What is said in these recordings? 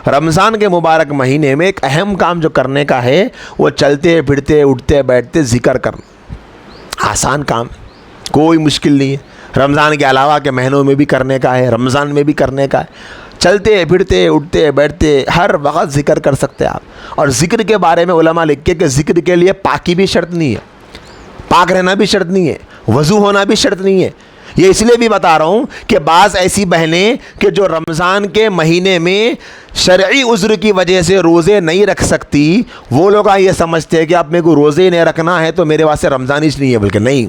رمضان کے مبارک مہینے میں ایک اہم کام جو کرنے کا ہے وہ چلتے پھرتے اٹھتے بیٹھتے ذکر کرنا. آسان کام, کوئی مشکل نہیں ہے. رمضان کے علاوہ کے مہینوں میں بھی کرنے کا ہے, رمضان میں بھی کرنے کا ہے. چلتے پھرتے اٹھتے بیٹھتے ہر وقت ذکر کر سکتے آپ. اور ذکر کے بارے میں علماء لکھے کہ ذکر کے لیے پاکی بھی شرط نہیں ہے, پاک رہنا بھی شرط نہیں ہے, وضو ہونا بھی شرط نہیں ہے. یہ اس لیے بھی بتا رہا ہوں کہ بعض ایسی بہنیں کہ جو رمضان کے مہینے میں شرعی عذر کی وجہ سے روزے نہیں رکھ سکتی, وہ لوگ یہ سمجھتے ہیں کہ اب میرے کو روزے نہیں رکھنا ہے تو میرے واسطے رمضان ہی نہیں ہے. بلکہ نہیں,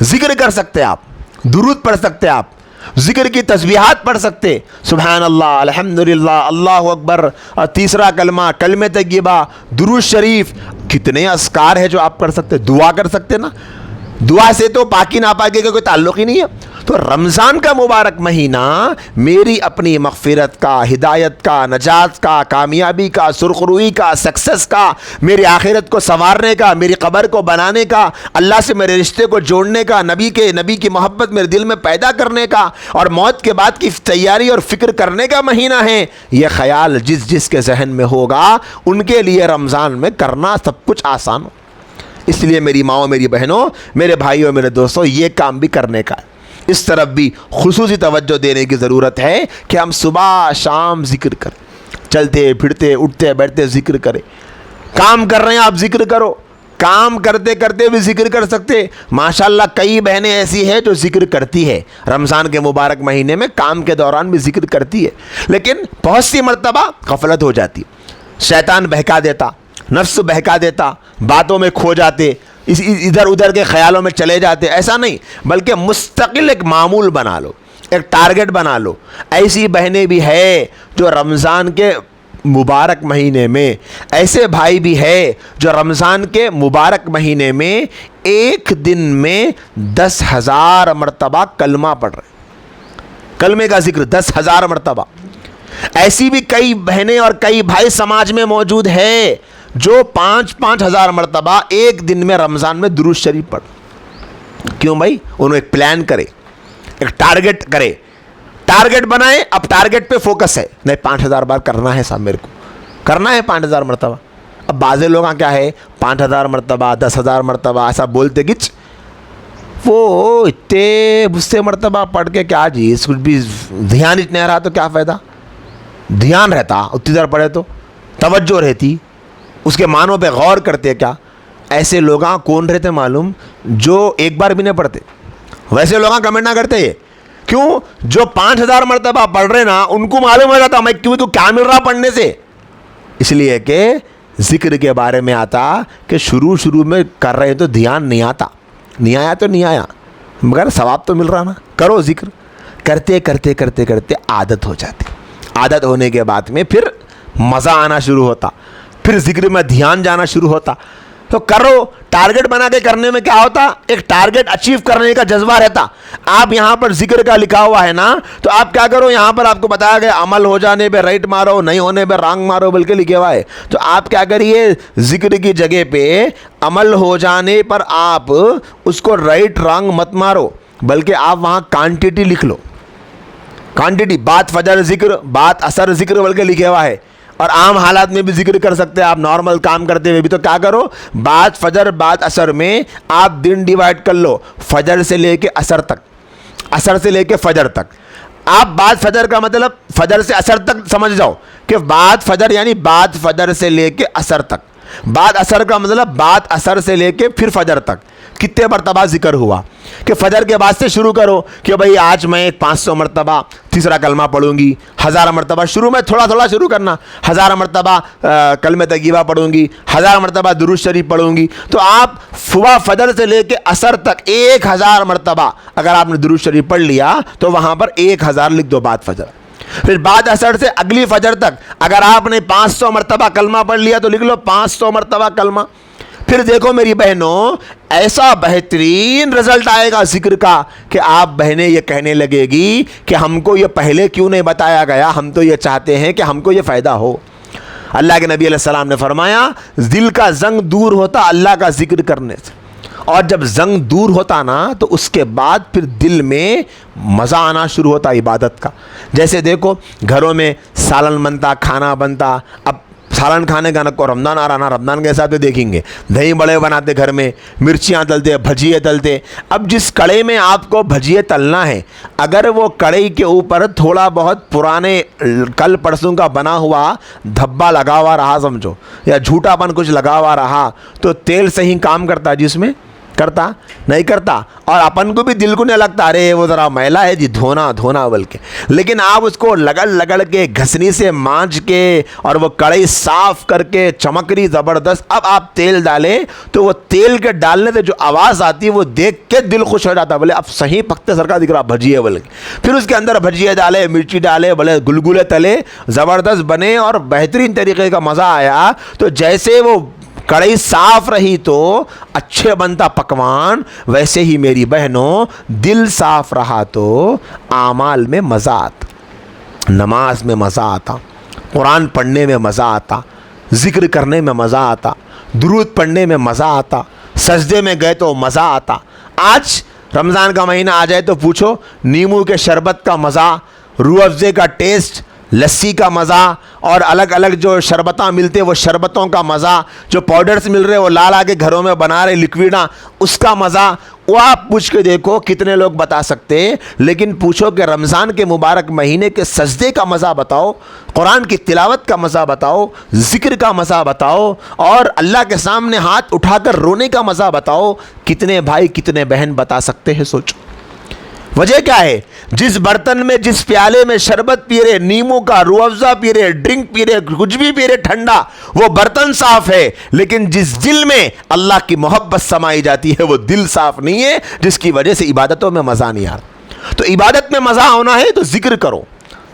ذکر کر سکتے آپ, درود پڑھ سکتے آپ, ذکر کی تسبیحات پڑھ سکتے, سبحان اللہ, الحمدللہ, اللہ اکبر, اور تیسرا کلمہ, کلمہ طیبہ, درود شریف, کتنے اذکار ہے جو آپ کر سکتے. دعا کر سکتے نا, دعا سے تو پاکی ناپاکی کا کوئی تعلق ہی نہیں ہے. تو رمضان کا مبارک مہینہ میری اپنی مغفرت کا, ہدایت کا, نجات کا, کامیابی کا, سرخروئی کا, سکسس کا, میری آخرت کو سنوارنے کا, میری قبر کو بنانے کا, اللہ سے میرے رشتے کو جوڑنے کا, نبی کی محبت میرے دل میں پیدا کرنے کا, اور موت کے بعد کی تیاری اور فکر کرنے کا مہینہ ہے. یہ خیال جس کے ذہن میں ہوگا ان کے لیے رمضان میں کرنا سب کچھ آسان ہو. اس لیے میری ماؤں, میری بہنوں, میرے بھائیوں, میرے دوستوں, یہ کام بھی کرنے کا ہے. اس طرف بھی خصوصی توجہ دینے کی ضرورت ہے کہ ہم صبح شام ذکر کریں, چلتے پھرتے اٹھتے بیٹھتے ذکر کریں. کام کر رہے ہیں آپ, ذکر کرو. کام کرتے کرتے بھی ذکر کر سکتے. ماشاءاللہ کئی بہنیں ایسی ہیں جو ذکر کرتی ہے رمضان کے مبارک مہینے میں, کام کے دوران بھی ذکر کرتی ہے, لیکن بہت سی مرتبہ غفلت ہو جاتی, شیطان بہکا دیتا, نفس بہکا دیتا, باتوں میں کھو جاتے, ادھر ادھر کے خیالوں میں چلے جاتے. ایسا نہیں, بلکہ مستقل ایک معمول بنا لو, ایک ٹارگٹ بنا لو. ایسی بہنیں بھی ہے جو رمضان کے مبارک مہینے میں, ایسے بھائی بھی ہے جو رمضان کے مبارک مہینے میں ایک دن میں 10,000 مرتبہ کلمہ پڑھ رہے, کلمے کا ذکر 10,000 مرتبہ. ایسی بھی کئی بہنیں اور کئی بھائی سماج میں موجود ہے جو 5,000 مرتبہ ایک دن میں رمضان میں درود شریف پڑھ. کیوں بھائی؟ انہوں ایک پلان کرے, ایک ٹارگٹ کرے, ٹارگٹ بنائے. اب ٹارگٹ پہ فوکس ہے, نہیں 5,000 بار کرنا ہے صاحب, میرے کو کرنا ہے 5,000 مرتبہ. اب بعض لوگاں کیا ہے 5,000 مرتبہ 10,000 مرتبہ ایسا بولتے گچ, وہ اتنے بستے مرتبہ پڑھ کے کیا جی, اس کچھ بھی دھیان ہی نہیں رہا تو کیا فائدہ. دھیان رہتا اتنی دیر پڑھے تو, توجہ رہتی, اس کے معنوں پہ غور کرتے. کیا ایسے لوگاں کون رہتے معلوم, جو ایک بار بھی نہیں پڑھتے. ویسے لوگاں کمنٹ نہ کرتے یہ, کیوں؟ جو 5,000 مرتبہ پڑھ رہے نا ان کو معلوم ہو جاتا میں کیوں تو کیا مل رہا پڑھنے سے. اس لیے کہ ذکر کے بارے میں آتا کہ شروع میں کر رہے ہیں تو دھیان نہیں آتا, نہیں آیا تو نہیں آیا, مگر ثواب تو مل رہا نا. کرو ذکر, کرتے کرتے کرتے کرتے عادت ہو جاتی. عادت ہونے کے بعد میں پھر مزہ آنا شروع ہوتا, پھر ذکر میں دھیان جانا شروع ہوتا. تو کرو, ٹارگٹ بنا کے کرنے میں کیا ہوتا, ایک ٹارگٹ اچیو کرنے کا جذبہ رہتا. آپ یہاں پر ذکر کا لکھا ہوا ہے نا, تو آپ کیا کرو, یہاں پر آپ کو بتایا گیا عمل ہو جانے پہ رائٹ مارو, نہیں ہونے پہ رانگ مارو, بلکہ لکھے ہوا ہے. تو آپ کیا کریے, ذکر کی جگہ پہ عمل ہو جانے پر آپ اس کو رائٹ رانگ مت مارو, بلکہ آپ وہاں کوانٹٹی لکھ لو. کوانٹٹی, بات فجر ذکر, بات اثر ذکر بلکہ لکھے ہوا ہے. اور عام حالات میں بھی ذکر کر سکتے ہیں آپ, نارمل کام کرتے ہوئے بھی. تو کیا کرو, بعد فجر بعد اثر میں آپ دن ڈیوائڈ کر لو, فجر سے لے کے اثر تک, اثر سے لے کے فجر تک. آپ بعد فجر کا مطلب فجر سے اثر تک سمجھ جاؤ کہ بعد فجر یعنی بعد فجر سے لے کے اثر تک. بعد اثر کا مطلب بعد اثر سے لے کے پھر فجر تک کتنے مرتبہ ذکر ہوا. کہ فجر کے بعد سے شروع کرو کہ بھئی آج میں 500 مرتبہ تیسرا کلمہ پڑھوں گی, 1000 مرتبہ, شروع میں تھوڑا تھوڑا شروع کرنا, 1000 مرتبہ کلمہ طیبہ پڑھوں گی, 1000 مرتبہ درود شریف پڑھوں گی. تو آپ صبح فجر سے لے کے عصر تک 1000 مرتبہ اگر آپ نے درود شریف پڑھ لیا تو وہاں پر 1000 لکھ دو بعد فجر. پھر بعد اثر سے اگلی فجر تک اگر آپ نے 500 مرتبہ کلمہ پڑھ لیا تو لکھ لو 500 مرتبہ کلمہ. پھر دیکھو میری بہنوں, ایسا بہترین رزلٹ آئے گا ذکر کا کہ آپ بہنیں یہ کہنے لگے گی کہ ہم کو یہ پہلے کیوں نہیں بتایا گیا, ہم تو یہ چاہتے ہیں کہ ہم کو یہ فائدہ ہو. اللہ کے نبی علیہ السلام نے فرمایا دل کا زنگ دور ہوتا اللہ کا ذکر کرنے سے. اور جب زنگ دور ہوتا نا تو اس کے بعد پھر دل میں مزہ آنا شروع ہوتا عبادت کا. جیسے دیکھو گھروں میں سالن بنتا, کھانا بنتا. اب سالن کھانے کا کو رمضان آ رہا نا, رمضان کے حساب سے دیکھیں گے دہی بڑے بناتے گھر میں, مرچیاں تلتے, بھجیے تلتے. اب جس کڑھائی میں آپ کو بھجیے تلنا ہے, اگر وہ کڑھائی کے اوپر تھوڑا بہت پرانے کل پرسوں کا بنا ہوا دھبا لگا ہوا رہا سمجھو, یا جھوٹا پن کچھ لگا ہوا رہا, تو تیل صحیح کام کرتا جس میں کرتا نہیں کرتا. اور اپن کو بھی دل کو نہیں لگتا ارے وہ ذرا میلا ہے جی دھونا بول کے. لیکن آپ اس کو لگڑ کے گھسنی سے مانج کے اور وہ کڑھائی صاف کر کے چمکری زبردست, اب آپ تیل ڈالیں تو وہ تیل کے ڈالنے سے جو آواز آتی ہے وہ دیکھ کے دل خوش ہو جاتا, بولے اب صحیح پکتے سر کا دکھ رہا بھجیے بول کے. پھر اس کے اندر بھجیے ڈالے, مرچی ڈالے, بولے گلگلے تلے, زبردست بنے اور بہترین طریقے کا مزہ آیا. تو جیسے وہ کڑھائی صاف رہی تو اچھے بنتا پکوان, ویسے ہی میری بہنوں دل صاف رہا تو اعمال میں مزہ آتا, نماز میں مزہ آتا, قرآن پڑھنے میں مزہ آتا, ذکر کرنے میں مزہ آتا, درود پڑھنے میں مزہ آتا, سجدے میں گئے تو مزہ آتا. آج رمضان کا مہینہ آ جائے تو پوچھو نیمبو کے شربت کا مزہ, روح افزے کا ٹیسٹ, لسی کا مزہ, اور الگ الگ جو شربتاں ملتے وہ شربتوں کا مزہ, جو پاؤڈرز مل رہے وہ لا کے گھروں میں بنا رہے لکویڈاں, اس کا مزہ. وہ آپ پوچھ کے دیکھو کتنے لوگ بتا سکتے. لیکن پوچھو کہ رمضان کے مبارک مہینے کے سجدے کا مزہ بتاؤ, قرآن کی تلاوت کا مزہ بتاؤ, ذکر کا مزہ بتاؤ, اور اللہ کے سامنے ہاتھ اٹھا کر رونے کا مزہ بتاؤ. کتنے بھائی کتنے بہن بتا سکتے ہیں؟ سوچو وجہ کیا ہے. جس برتن میں جس پیالے میں شربت پی رہے, نیمو کا, روح افزا پی رہے, ڈرنک پی رہے, کچھ بھی پی رہے ٹھنڈا, وہ برتن صاف ہے. لیکن جس دل میں اللہ کی محبت سمائی جاتی ہے وہ دل صاف نہیں ہے, جس کی وجہ سے عبادتوں میں مزہ نہیں آ رہا. تو عبادت میں مزہ ہونا ہے تو ذکر کرو,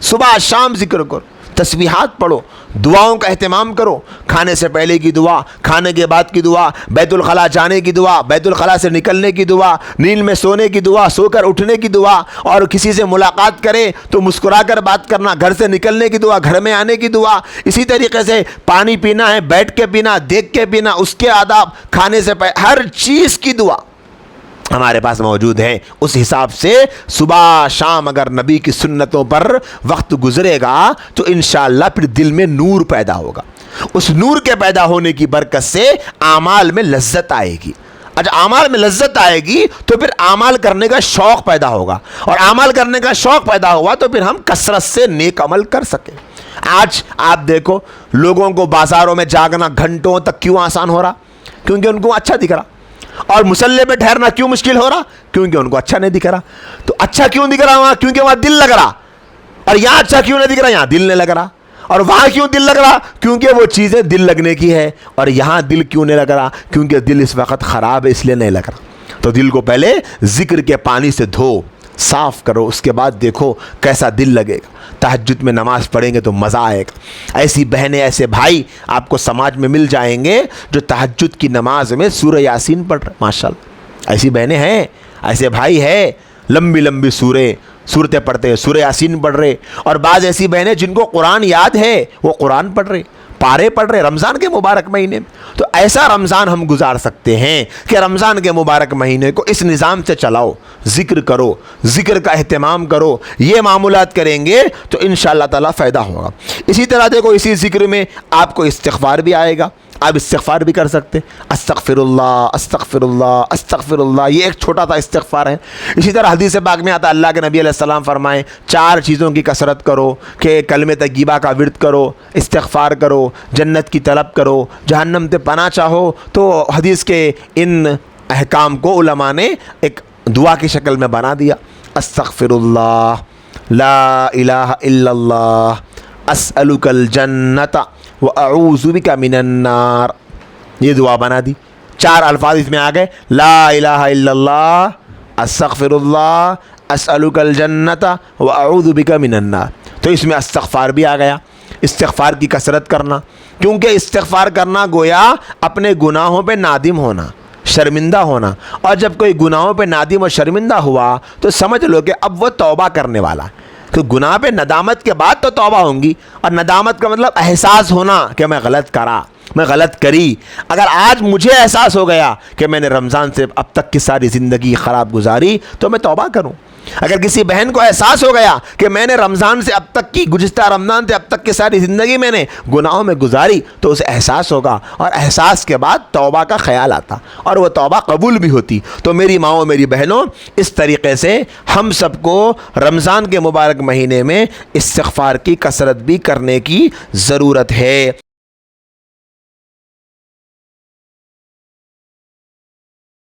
صبح شام ذکر کرو, تسبیحات پڑھو, دعاؤں کا اہتمام کرو. کھانے سے پہلے کی دعا, کھانے کے بعد کی دعا, بیت الخلاء جانے کی دعا, بیت الخلاء سے نکلنے کی دعا, نیند میں سونے کی دعا, سو کر اٹھنے کی دعا, اور کسی سے ملاقات کرے تو مسکرا کر بات کرنا, گھر سے نکلنے کی دعا, گھر میں آنے کی دعا. اسی طریقے سے پانی پینا ہے بیٹھ کے پینا, دیکھ کے پینا, اس کے آداب, کھانے سے پہلے ہر چیز کی دعا ہمارے پاس موجود ہے. اس حساب سے صبح شام اگر نبی کی سنتوں پر وقت گزرے گا تو انشاءاللہ پھر دل میں نور پیدا ہوگا. اس نور کے پیدا ہونے کی برکت سے اعمال میں لذت آئے گی. اچھا اعمال میں لذت آئے گی تو پھر اعمال کرنے کا شوق پیدا ہوگا, اور اعمال کرنے کا شوق پیدا ہوا تو پھر ہم کثرت سے نیک عمل کر سکیں. آج آپ دیکھو لوگوں کو بازاروں میں جاگنا گھنٹوں تک کیوں آسان ہو رہا؟ کیونکہ ان کو اچھا دکھ رہا. اور مصلی پہ ٹھہرنا کیوں مشکل ہو رہا؟ کیونکہ ان کو اچھا نہیں دکھ رہا. تو اچھا کیوں دکھ رہا وہاں؟ کیونکہ وہاں دل لگ رہا. اور یہاں اچھا کیوں نہیں دکھ رہا؟ یہاں دل نہیں لگ رہا. اور وہاں کیوں دل لگ رہا؟ کیونکہ وہ چیزیں دل لگنے کی ہے. اور یہاں دل کیوں نہیں لگ رہا؟ کیونکہ دل اس وقت خراب ہے, اس لیے نہیں لگ رہا. تو دل کو پہلے ذکر کے پانی سے دھو, صاف کرو, اس کے بعد دیکھو کیسا دل لگے گا. تہجد میں نماز پڑھیں گے تو مزہ آئے گا. ایسی بہنیں ایسے بھائی آپ کو سماج میں مل جائیں گے جو تہجد کی نماز میں سورہ یاسین پڑھ رہے. ماشاءاللہ ایسی بہنیں ہیں, ایسے بھائی ہیں, لمبی لمبی صورتیں پڑھتے ہیں, سورہ یاسین پڑھ رہے. اور بعض ایسی بہنیں جن کو قرآن یاد ہے وہ قرآن پڑھ رہے, پارے پڑھ رہے رمضان کے مبارک مہینے میں. تو ایسا رمضان ہم گزار سکتے ہیں کہ رمضان کے مبارک مہینے کو اس نظام سے چلاؤ, ذکر کرو, ذکر کا اہتمام کرو. یہ معمولات کریں گے تو انشاءاللہ تعالیٰ فائدہ ہوگا. اسی طرح دیکھو اسی ذکر میں آپ کو استغفار بھی آئے گا, آپ استغفار بھی کر سکتے. استغفر اللہ استغفر اللہ استغفر اللہ, یہ ایک چھوٹا سا استغفار ہے. اسی طرح حدیث پاک میں آتا اللہ کے نبی علیہ السلام فرمائیں 4 چیزوں کی کثرت کرو کہ کلمہ طیبہ کا ورد کرو, استغفار کرو, جنت کی طلب کرو, جہنم سے پناہ چاہو. تو حدیث کے ان احکام کو علماء نے ایک دعا کی شکل میں بنا دیا. استغفر اللہ, لا الہ الا اللہ, اسألک الجنت وَأَعُوذُ بِكَ مِنَ النَّارِ. یہ دعا بنا دی. 4 الفاظ اس میں آ گئے, لا الہ الا اللہ, استغفر اللہ, اسألک الجنت وَأَعُوذُ بِكَ مِنَ النَّارِ. تو اس میں استغفار بھی آ گیا. استغفار کی کثرت کرنا, کیونکہ استغفار کرنا گویا اپنے گناہوں پہ نادم ہونا, شرمندہ ہونا. اور جب کوئی گناہوں پہ نادم اور شرمندہ ہوا تو سمجھ لو کہ اب وہ توبہ کرنے والا ہے. تو گناہ پہ ندامت کے بعد تو توبہ ہوں گی, اور ندامت کا مطلب احساس ہونا کہ میں غلط کرا, میں غلط کری. اگر آج مجھے احساس ہو گیا کہ میں نے رمضان سے اب تک کی ساری زندگی خراب گزاری تو میں توبہ کروں. اگر کسی بہن کو احساس ہو گیا کہ میں نے رمضان سے اب تک کی گزشتہ رمضان سے اب تک کی ساری زندگی میں نے گناہوں میں گزاری تو اسے احساس ہوگا, اور احساس کے بعد توبہ کا خیال آتا اور وہ توبہ قبول بھی ہوتی. تو میری ماؤں میری بہنوں, اس طریقے سے ہم سب کو رمضان کے مبارک مہینے میں استغفار کی کثرت بھی کرنے کی ضرورت ہے.